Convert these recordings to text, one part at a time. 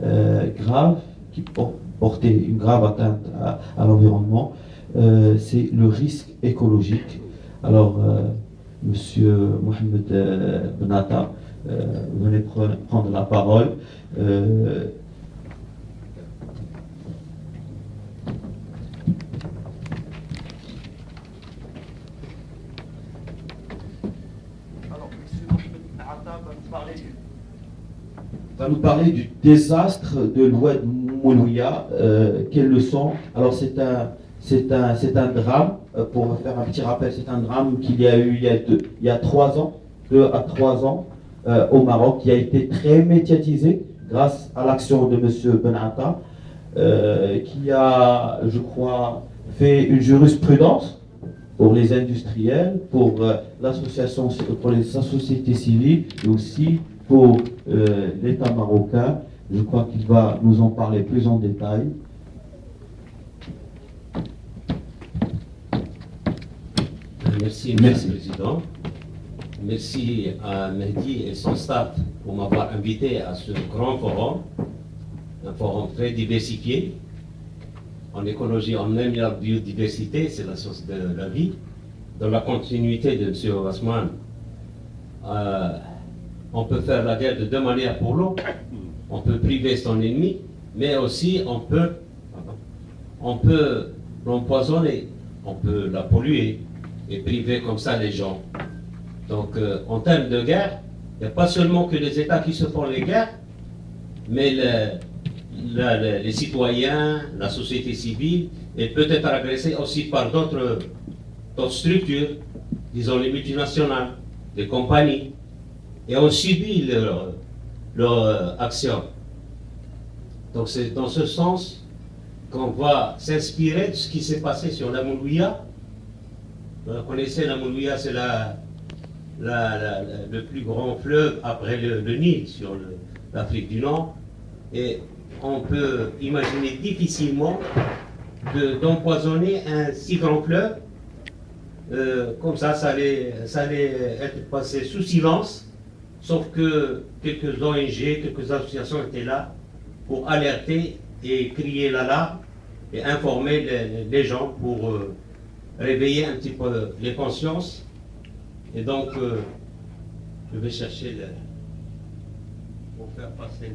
grave, qui portait une grave atteinte à l'environnement, c'est le risque écologique. Alors, Monsieur Mohamed Benata, venez prendre la parole. Va nous parler du désastre de l'Oued Moulouya. Quelles leçons? Alors c'est un drame, pour faire un petit rappel, c'est un drame qu'il y a eu il y a 3 ans, 2 à 3 ans, au Maroc, qui a été très médiatisé grâce à l'action de M. Benata, qui a, je crois, fait une jurisprudence pour les industriels, pour l'association, pour la société civile, et aussi pour l'État marocain. Je crois qu'il va nous en parler plus en détail. Merci, Monsieur le Président. Merci à Mehdi et son staff pour m'avoir invité à ce grand forum, un forum très diversifié. En écologie, on aime la biodiversité, c'est la source de la vie. Dans la continuité de M. Osman, on peut faire la guerre de 2 manières pour l'eau. On peut priver son ennemi, mais aussi on peut l'empoisonner, on peut la polluer et priver comme ça les gens. Donc en termes de guerre, il n'y a pas seulement que les États qui se font les guerres, mais les citoyens, la société civile, et peut-être agressés aussi par d'autres structures, disons les multinationales, les compagnies, et on subit leur action. Donc c'est dans ce sens qu'on va s'inspirer de ce qui s'est passé sur la Moulouya. Vous connaissez la Moulouya, c'est le plus grand fleuve après le Nil sur l'Afrique du Nord. Et on peut imaginer difficilement d'empoisonner un si grand fleuve. Comme ça allait être passé sous silence, sauf que quelques ONG, quelques associations étaient là pour alerter et crier l'alarme et informer les gens pour réveiller un petit peu les consciences. Et donc, je vais chercher pour faire passer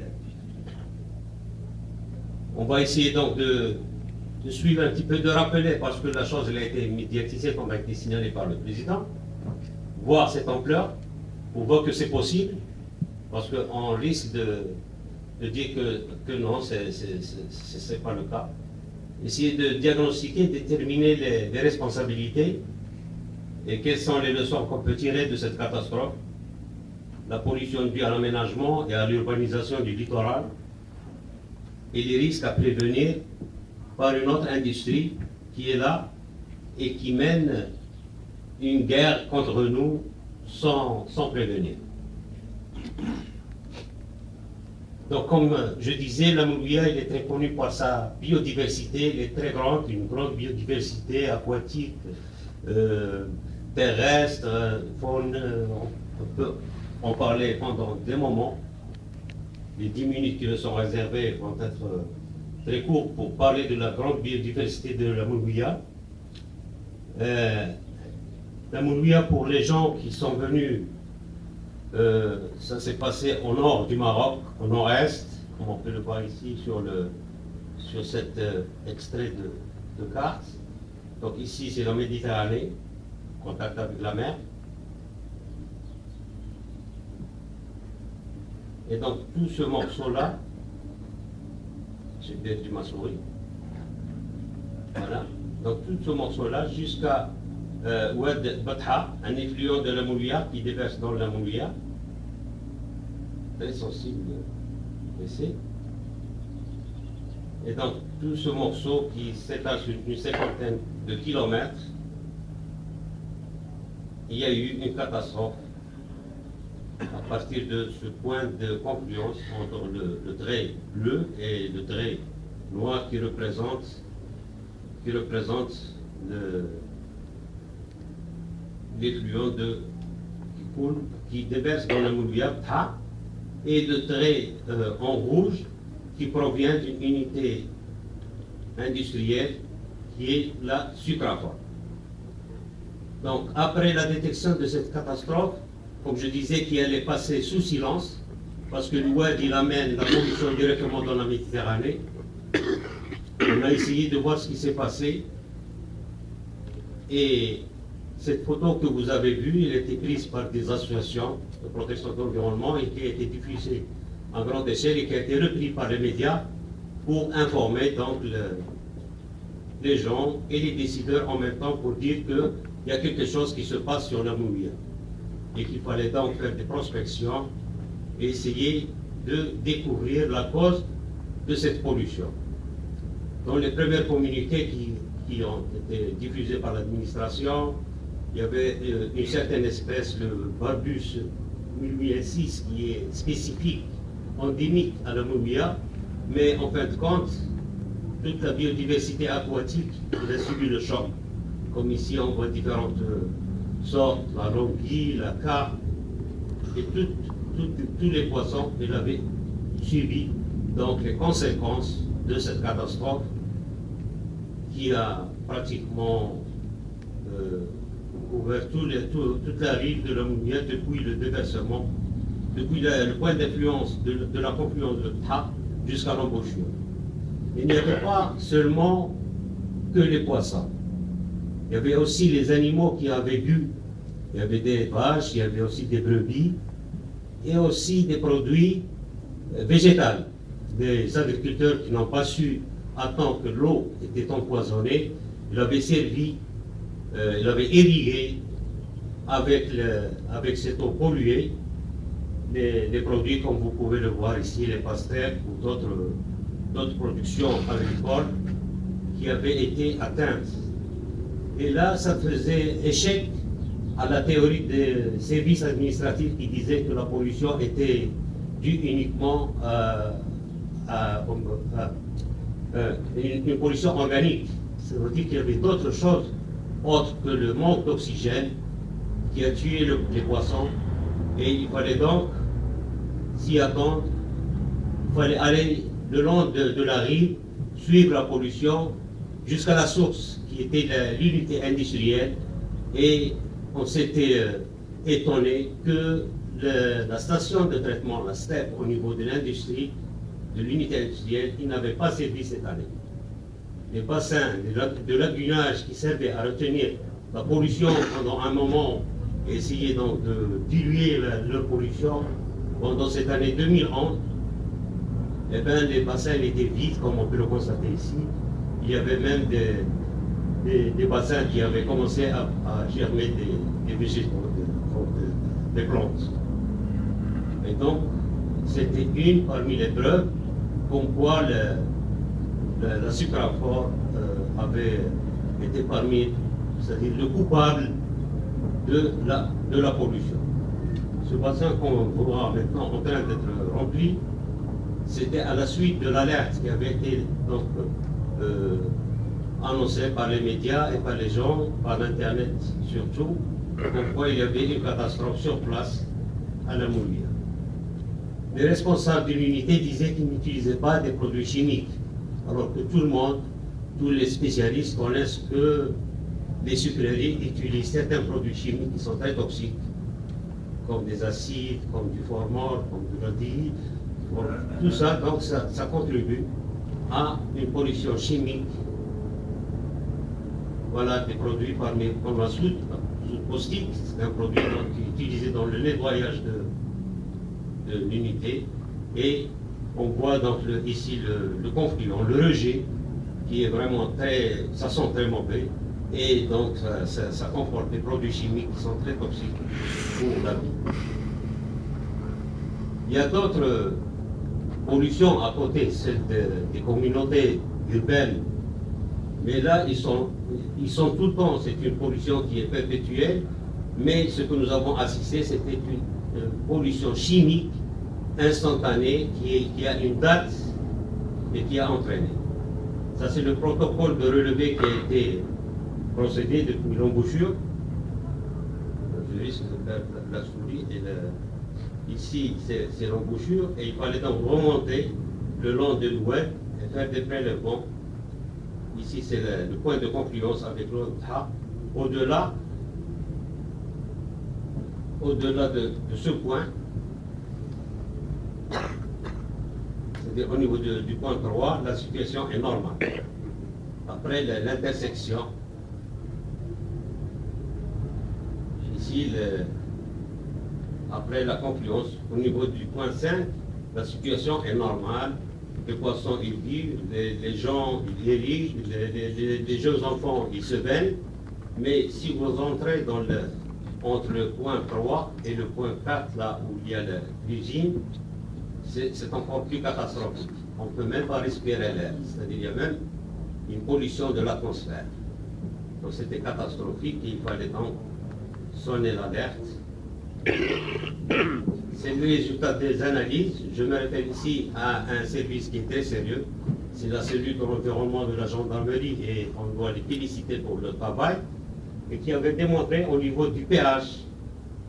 on va essayer donc de suivre un petit peu, de rappeler, parce que la chose elle a été médiatisée, comme a été signalé par le président, voir cette ampleur, pour voir que c'est possible, parce qu'on risque de dire que non, c'est pas le cas. Essayer de diagnostiquer, déterminer les responsabilités et quelles sont les leçons qu'on peut tirer de cette catastrophe. La pollution due à l'aménagement et à l'urbanisation du littoral et les risques à prévenir par une autre industrie qui est là et qui mène une guerre contre nous sans prévenir. Donc, comme je disais, la Moulouya, elle est très connue par sa biodiversité, elle est très grande, une grande biodiversité aquatique, terrestre, faune, on peut en parler pendant des moments. Les 10 minutes qui nous sont réservées vont être très courtes pour parler de la grande biodiversité de la Moulouya. La Moulouya, pour les gens qui sont venus, ça s'est passé au nord du Maroc, au nord-est, comme on peut le voir ici sur cet extrait de carte. Donc ici, c'est la Méditerranée, contact avec la mer. Et donc tout ce morceau-là, j'ai perdu ma souris. Voilà. Donc tout ce morceau-là jusqu'à Oued Batha, un effluent de la Moulouya qui déverse dans la Moulouya. Très sensible, baissé. Et donc tout ce morceau qui s'étale sur une 50aine de kilomètres, il y a eu une catastrophe à partir de ce point de confluence entre le trait bleu et le trait noir qui représente l'effluent qui coule, qui déverse dans la Moulouya, et le trait en rouge qui provient d'une unité industrielle qui est la Sucrafor. Donc, après la détection de cette catastrophe, comme je disais, qui allait passer sous silence, parce que l'Oued, il amène la pollution directement dans la Méditerranée, on a essayé de voir ce qui s'est passé. Et cette photo que vous avez vue, elle a été prise par des associations de protection de l'environnement et qui a été diffusée en grande échelle et qui a été reprise par les médias pour informer donc les gens et les décideurs en même temps pour dire qu'il y a quelque chose qui se passe sur la Moumia et qu'il fallait donc faire des prospections et essayer de découvrir la cause de cette pollution. Dans les premiers communiqués qui ont été diffusés par l'administration, il y avait une certaine espèce, le Barbus mulmiensis, qui est spécifique, endémique à la Moumia, mais en fin de compte, toute la biodiversité aquatique a subi le choc. Comme ici, on voit différentes sortes, la longuille, la carpe, et tous les poissons, ils avaient subi donc les conséquences de cette catastrophe qui a pratiquement couvert toute la rive de la Moumia depuis le déversement, depuis le point d'influence de la confluence de Tha jusqu'à l'embouchure. Il n'y avait pas seulement que les poissons. Il y avait aussi les animaux qui avaient bu. Il y avait des vaches, il y avait aussi des brebis et aussi des produits végétaux. Des agriculteurs qui n'ont pas su attendre que l'eau était empoisonnée, ils avaient servi, ils avaient irrigué avec cette eau polluée les produits comme vous pouvez le voir ici, les pastèques ou d'autres productions agricoles qui avaient été atteintes. Et là, ça faisait échec à la théorie des services administratifs qui disaient que la pollution était due uniquement à une pollution organique. Ça veut dire qu'il y avait d'autres choses autres que le manque d'oxygène qui a tué les poissons. Et il fallait donc s'y attendre. Il fallait aller le long de la rive, suivre la pollution jusqu'à la source qui était l'unité industrielle. Et on s'était étonné que la station de traitement, la STEP, au niveau de l'industrie, de l'unité industrielle, il n'avait pas servi cette année. Les bassins de lagunage qui servaient à retenir la pollution pendant un moment et essayer donc de diluer la pollution pendant cette année 2011, eh bien, les bassins étaient vides, comme on peut le constater ici. Il y avait même des bassins qui avaient commencé à germer des végétaux, des plantes. Et donc, c'était une parmi les preuves comme quoi la Sucrafor avait été parmi, c'est-à-dire le coupable de la pollution. Ce bassin qu'on voit maintenant en train d'être rempli, c'était à la suite de l'alerte qui avait été donc, annoncée par les médias et par les gens, par l'Internet surtout, pourquoi il y avait une catastrophe sur place à la Moumia. Les responsables de l'unité disaient qu'ils n'utilisaient pas des produits chimiques, alors que tout le monde, tous les spécialistes connaissent que les sucreries utilisent certains produits chimiques qui sont très toxiques, comme des acides, comme du formol, comme du radicule. Bon, tout ça, donc, ça contribue à une pollution chimique. Voilà des produits comme la soude caustique, c'est un produit donc, qui est utilisé dans le nettoyage de l'unité. Et on voit donc ici le confluent, le rejet, qui est vraiment ça sent très mauvais. Et donc ça comporte des produits chimiques qui sont très toxiques pour la vie. Il y a d'autres pollutions à côté, celles des communautés urbaines. Mais là, ils sont tout le temps, c'est une pollution qui est perpétuelle, mais ce que nous avons assisté, c'était une pollution chimique instantanée qui a une date et qui a entraîné. Ça, c'est le protocole de relevé qui a été procédé depuis l'embouchure. Je risque de perdre la souris. Ici, c'est l'embouchure, et il fallait donc remonter le long de l'ouest et faire des prélèvements. Ici, c'est le point de confluence avec l'autre. Au-delà de ce point, c'est-à-dire au niveau du point 3, la situation est normale. Après l'intersection, ici, après la confluence, au niveau du point 5, la situation est normale. Les poissons, ils vivent, les gens, ils irriguent, les jeunes enfants, ils se baignent. Mais si vous entrez entre le point 3 et le point 4, là où il y a l'usine, c'est encore plus catastrophique. On ne peut même pas respirer l'air. C'est-à-dire qu'il y a même une pollution de l'atmosphère. Donc c'était catastrophique et il fallait donc sonner l'alerte. C'est le résultat des analyses. Je me réfère ici à un service qui est très sérieux. C'est la cellule de l'environnement de la gendarmerie et on doit les féliciter pour le travail. Et qui avait démontré au niveau du pH,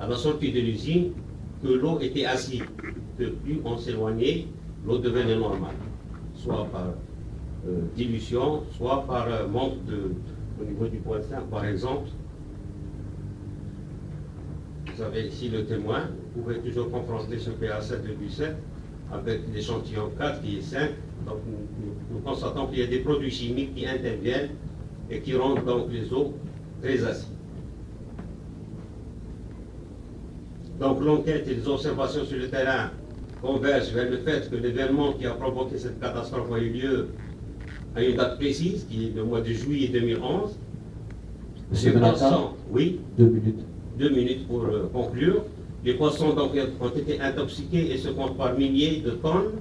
à la sortie de l'usine, que l'eau était acide. Que plus on s'éloignait, l'eau devenait normale. Soit par dilution, soit par manque au niveau du point 5, par exemple. Vous avez ici le témoin. Vous pouvez toujours confronter ce pH 7,7 avec l'échantillon 4 qui est 5. Donc nous constatons qu'il y a des produits chimiques qui interviennent et qui rendent donc les eaux très acides. Donc l'enquête et les observations sur le terrain convergent vers le fait que l'événement qui a provoqué cette catastrophe a eu lieu à une date précise, qui est le mois de juillet 2011. Monsieur Les Benata, poissons, oui, 2 minutes. 2 minutes pour conclure. Les poissons donc ont été intoxiqués et se comptent par milliers de tonnes.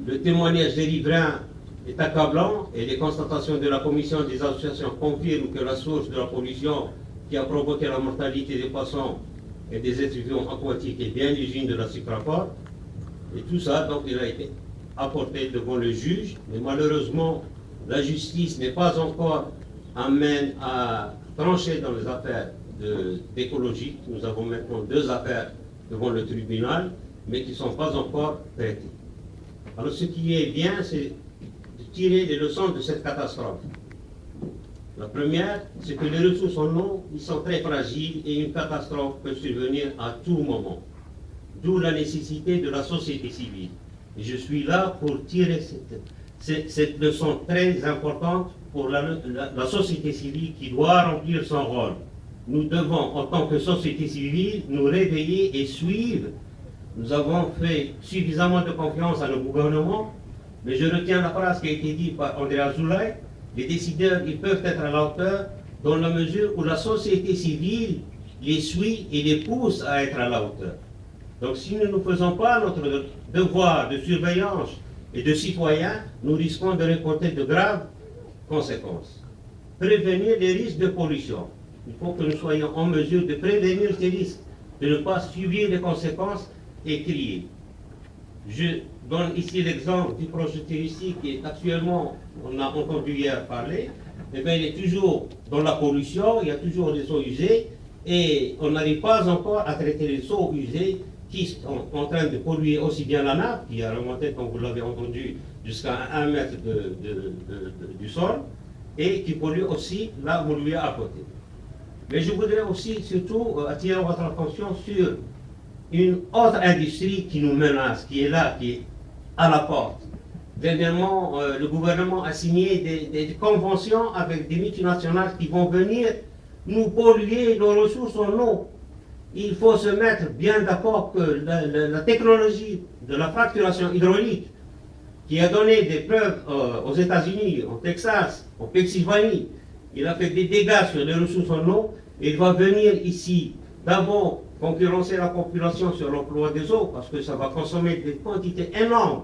Le témoignage des riverains est accablant et les constatations de la commission des associations confirment que la source de la pollution qui a provoqué la mortalité des poissons et des êtres vivants aquatiques est bien l'usine de la Sucraport. Et tout ça, donc, il a été apporté devant le juge, mais malheureusement, la justice n'est pas encore amène à trancher dans les affaires d'écologie. Nous avons maintenant 2 affaires devant le tribunal, mais qui ne sont pas encore traitées. Alors ce qui est bien, c'est de tirer les leçons de cette catastrophe. La première, c'est que les ressources en eau, ils sont très fragiles et une catastrophe peut survenir à tout moment. D'où la nécessité de la société civile. Et je suis là pour tirer cette leçon très importante pour la société civile qui doit remplir son rôle. Nous devons, en tant que société civile, nous réveiller et suivre. Nous avons fait suffisamment de confiance à nos gouvernements, mais je retiens la phrase qui a été dite par André Azoulay: les décideurs, ils peuvent être à la hauteur dans la mesure où la société civile les suit et les pousse à être à la hauteur. Donc si nous ne faisons pas notre devoir de surveillance et de citoyen, nous risquons de récolter de graves conséquences. Prévenir les risques de pollution. Il faut que nous soyons en mesure de prévenir ces risques, de ne pas subir les conséquences et crier. Je donne ici l'exemple du projet touristique qui est actuellement, on a entendu hier parler, eh bien, il est toujours dans la pollution, il y a toujours des eaux usées et on n'arrive pas encore à traiter les eaux usées qui sont en train de polluer aussi bien la nappe, qui a remonté, comme vous l'avez entendu, jusqu'à 1 mètre du sol, et qui pollue aussi là où lui est à côté. Mais je voudrais aussi surtout attirer votre attention sur une autre industrie qui nous menace, qui est là, qui est à la porte. Dernièrement, le gouvernement a signé des conventions avec des multinationales qui vont venir nous polluer nos ressources en eau. Il faut se mettre bien d'accord que la technologie de la fracturation hydraulique, qui a donné des preuves aux États-Unis, au Texas, en Pennsylvanie, il a fait des dégâts sur les ressources en eau, et il va venir ici, d'abord, concurrencer la population sur l'emploi des eaux, parce que ça va consommer des quantités énormes,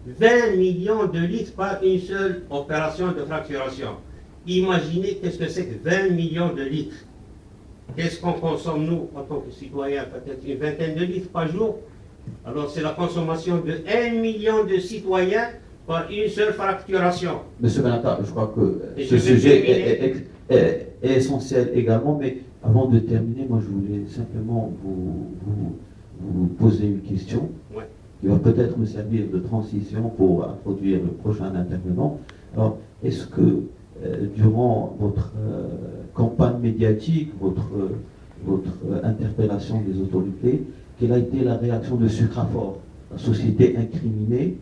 20 millions de litres par une seule opération de fracturation. Imaginez qu'est-ce que c'est que 20 millions de litres. Qu'est-ce qu'on consomme, nous, en tant que citoyens? Peut-être une vingtaine de litres par jour. Alors, c'est la consommation de 1 million de citoyens par une seule fracturation. Monsieur Benata, je crois que ce sujet est essentiel également, mais avant de terminer, moi je voulais simplement vous poser une question. Ouais. qui va peut-être me servir de transition pour introduire le prochain intervenant. Alors, est-ce que durant votre campagne médiatique, votre interpellation des autorités, quelle a été la réaction de Sucrafort, la société incriminée?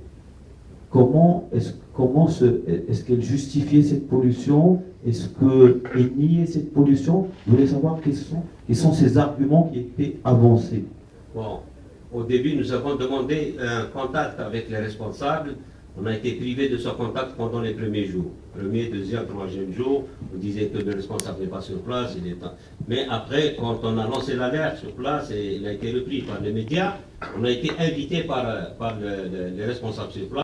Est-ce qu'elle justifiait cette pollution? Est-ce qu'elle niait cette pollution? Je voulais savoir quels sont ces arguments qui étaient avancés. Bon, au début, nous avons demandé un contact avec les responsables. On a été privé de ce contact pendant les premiers jours. Premier, deuxième, troisième jour, on disait que le responsable n'est pas sur place. Mais après, quand on a lancé l'alerte sur place et il a été repris par les médias, on a été invité par les responsables sur place.